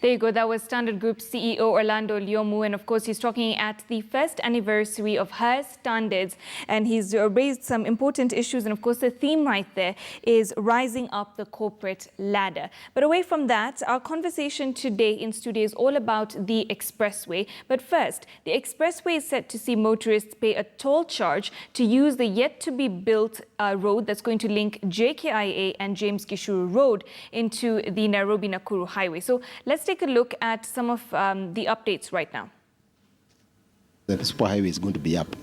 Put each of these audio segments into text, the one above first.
There you go. That was Standard Group CEO Orlando Lyomu. And of course, he's talking at the first anniversary of her standards. And he's raised some important issues. And of course, the theme right there is rising up the corporate ladder. But away from that, our conversation today in studio is all about the expressway. But first, the expressway is set to see motorists pay a toll charge to use the yet-to-be-built road that's going to link JKIA and James Gishuru Road into the Nairobi-Nakuru Highway. So let's take a look at some of the updates right now. The superhighway is going to be up.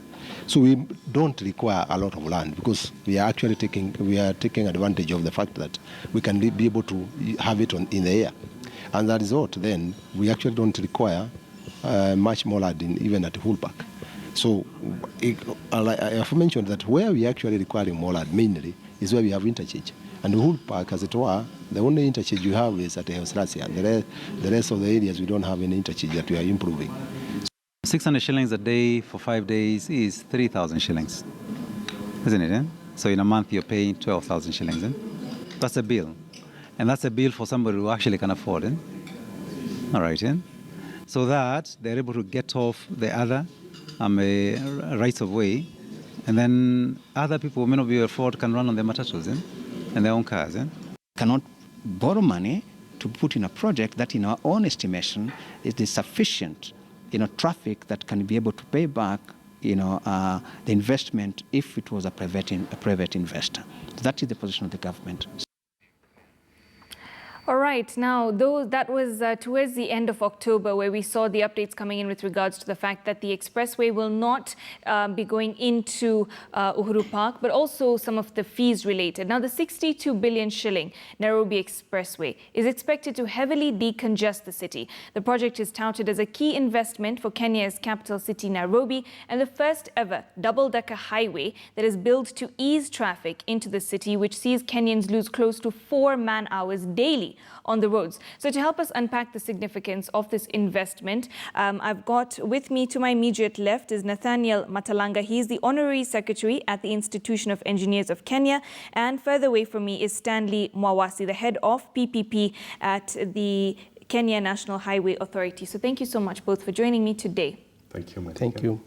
So we don't require a lot of land because we are actually taking advantage of the fact that we can be able to have it in the air. And as a result, then we actually don't require much more land even at Hull Park. So I have mentioned that where we actually require more land mainly is where we have interchange. And Hull Park, as it were, the only interchange you have is at Helsrasia. And the rest of the areas, we don't have any interchange that we are improving. 600 shillings a day for 5 days is 3,000 shillings, isn't it? Eh? So in a month, you're paying 12,000 shillings. Eh? That's a bill. And that's a bill for somebody who actually can afford it. All right. Eh? So that they're able to get off the other rights of way. And then other people who may not be able to afford can run on their matatus and their own cars. Cannot borrow money to put in a project that, in our own estimation, it is sufficient, traffic that can be able to pay back, the investment if it was a private investor. That is the position of the government. All right. Now, that was towards the end of October where we saw the updates coming in with regards to the fact that the expressway will not be going into Uhuru Park, but also some of the fees related. Now, the 62 billion shilling Nairobi Expressway is expected to heavily decongest the city. The project is touted as a key investment for Kenya's capital city, Nairobi, and the first ever double-decker highway that is built to ease traffic into the city, which sees Kenyans lose close to 4 man-hours daily on the roads. So to help us unpack the significance of this investment, I've got with me to my immediate left is Nathaniel Matalanga. He's the Honorary Secretary at the Institution of Engineers of Kenya. And further away from me is Stanley Mwawasi, the head of PPP at the Kenya National Highway Authority. So thank you so much both for joining me today. Thank you, Thank you.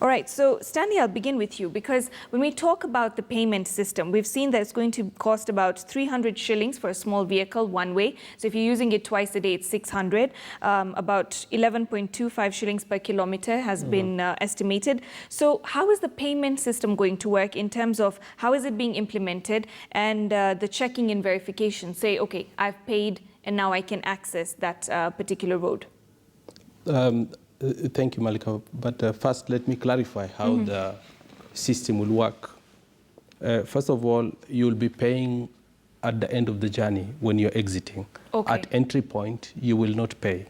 All right, so Stanley, I'll begin with you because when we talk about the payment system, we've seen that it's going to cost about 300 shillings for a small vehicle one way. So if you're using it twice a day, it's 600. About 11.25 shillings per kilometer has been estimated. So how is the payment system going to work in terms of how is it being implemented and the checking and verification? Say, okay, I've paid and now I can access that particular road. Thank you, Malika. But first, let me clarify how the system will work. First of all, you'll be paying at the end of the journey when you're exiting. Okay. At entry point, you will not pay.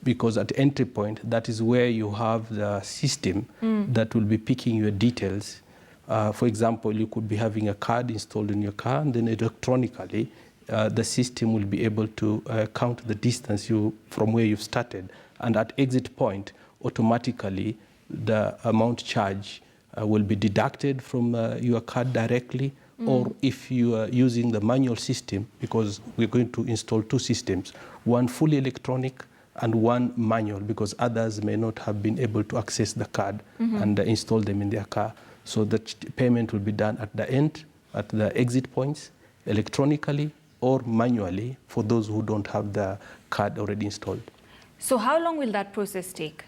Because at entry point, that is where you have the system that will be picking your details. For example, you could be having a card installed in your car, and then electronically, the system will be able to count the distance from where you've started. And at exit point, automatically, the amount charged will be deducted from your card directly. Or if you are using the manual system, because we're going to install 2 systems, one fully electronic and one manual, because others may not have been able to access the card and install them in their car. So the payment will be done at the end, at the exit points, electronically or manually for those who don't have the card already installed. So how long will that process take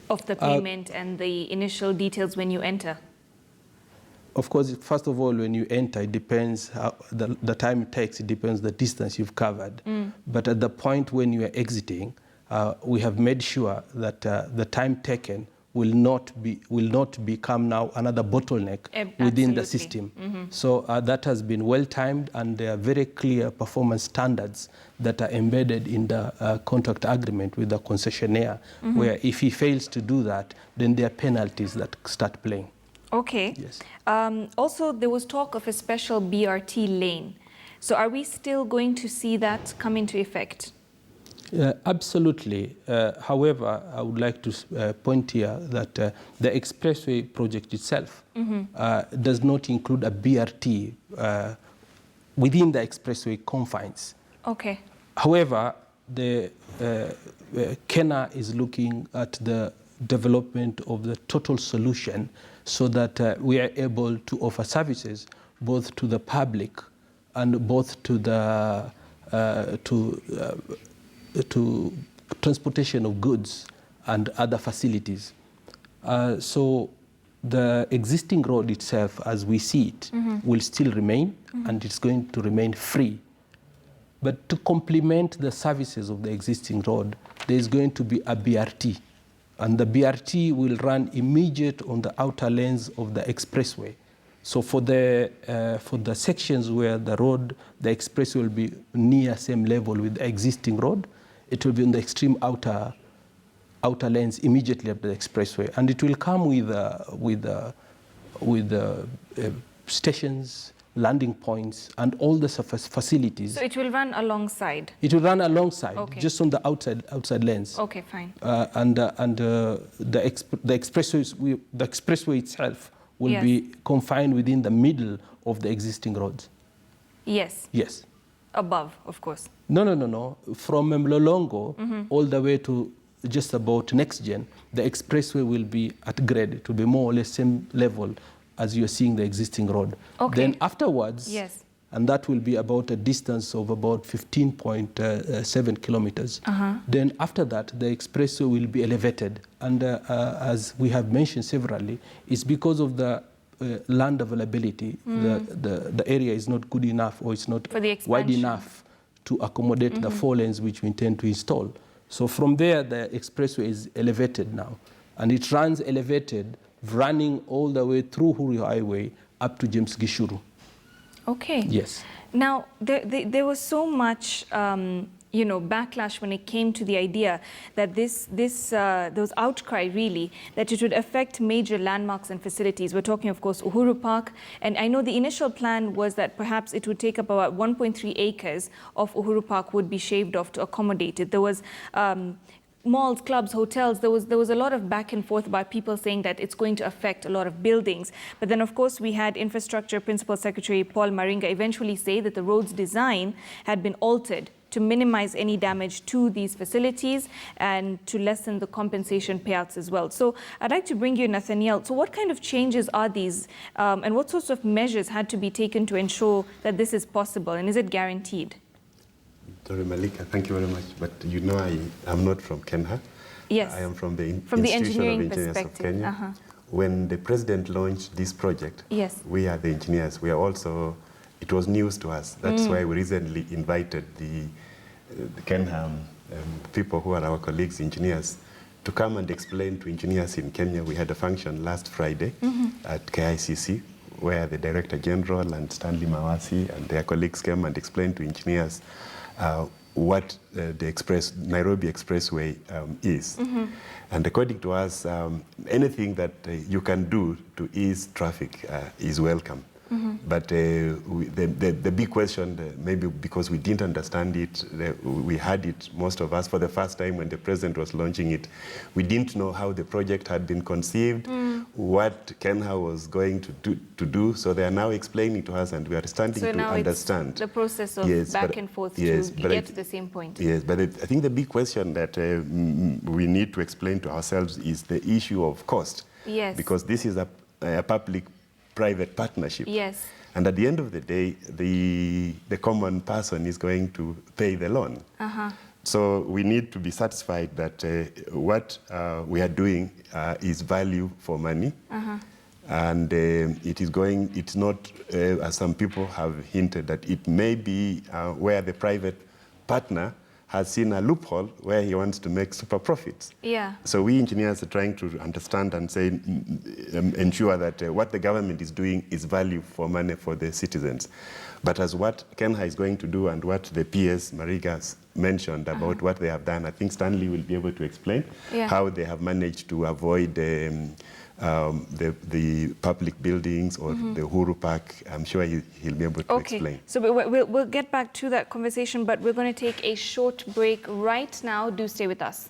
of the payment and the initial details when you enter? Of course, first of all, when you enter, it depends how the time it takes. It depends the distance you've covered. But at the point when you are exiting, we have made sure that the time taken will not become now another bottleneck within the system. So that has been well timed, and there are very clear performance standards that are embedded in the contract agreement with the concessionaire, where if he fails to do that, then there are penalties that start playing. Okay. Yes. Also, there was talk of a special BRT lane. So are we still going to see that come into effect? Absolutely. However, I would like to point here that the expressway project itself does not include a BRT within the expressway confines. Okay. However, Kenya is looking at the development of the total solution so that we are able to offer services both to the public and both to the to transportation of goods and other facilities. So the existing road itself, as we see it, will still remain, and it's going to remain free. But to complement the services of the existing road, there is going to be a BRT. And the BRT will run immediate on the outer lanes of the expressway. So for the sections where the expressway will be near same level with the existing road, it will be on the extreme outer lanes immediately up the expressway. And it will come with stations, landing points, and all the facilities. So it will run alongside? It will run alongside, okay. Just on the outside lanes. Okay, fine. The expressway itself will yes. be confined within the middle of the existing roads. Yes. Yes. Above, of course. No. From Mlolongo all the way to just about next gen, the expressway will be at grade. It will be more or less same level as you're seeing the existing road. Okay. Then afterwards, yes. And that will be about a distance of about 15.7 kilometers. Then after that, the expressway will be elevated. And as we have mentioned severally, it's because of the land availability. The area is not good enough, or it's not wide enough to accommodate the 4 lanes which we intend to install. So from there, the expressway is elevated now. And it runs elevated, running all the way through Huru Highway up to James Gishuru. Okay. Yes. Now, there was so much, backlash when it came to the idea that there was outcry, really, that it would affect major landmarks and facilities. We're talking, of course, Uhuru Park. And I know the initial plan was that perhaps it would take up about 1.3 acres of Uhuru Park would be shaved off to accommodate it. There was malls, clubs, hotels, there was a lot of back and forth about people saying that it's going to affect a lot of buildings. But then, of course, we had Infrastructure Principal Secretary Paul Maringa eventually say that the road's design had been altered to minimize any damage to these facilities and to lessen the compensation payouts as well. So I'd like to bring you, Nathaniel. So what kind of changes are these and what sorts of measures had to be taken to ensure that this is possible, and is it guaranteed? Dr. Malika, thank you very much. But you know, I am not from Kenya. Yes. I am from the Institution of Engineers of Kenya. When the president launched this project, yes. we are the engineers. We are also, it was news to us. That's why we recently invited the Kenya people who are our colleagues, engineers, to come and explain to engineers in Kenya. We had a function last Friday at KICC, where the Director General and Stanley Mawasi and their colleagues came and explained to engineers what the Nairobi Expressway is. And according to us, anything that you can do to ease traffic is welcome. But the big question, maybe because we didn't understand it, we had it, most of us, for the first time when the president was launching it. We didn't know how the project had been conceived, what Kenya was going to do. So they are now explaining to us, and we are starting to understand. It's the process of back and forth to get to the same point. Yes, but I think the big question that we need to explain to ourselves is the issue of cost. Yes. Because this is a public-private partnership. Yes. And at the end of the day, the common person is going to pay the loan. So we need to be satisfied that what we are doing is value for money. And it's not, as some people have hinted, that it may be where the private partner has seen a loophole where he wants to make super profits. Yeah. So we engineers are trying to understand and say, ensure that what the government is doing is value for money for the citizens. But as what Kenya is going to do and what the PS Marigas mentioned about what they have done, I think Stanley will be able to explain how they have managed to avoid the public buildings or the Uhuru Park. I'm sure he'll be able to explain. So we'll get back to that conversation, but we're going to take a short break right now. Do stay with us.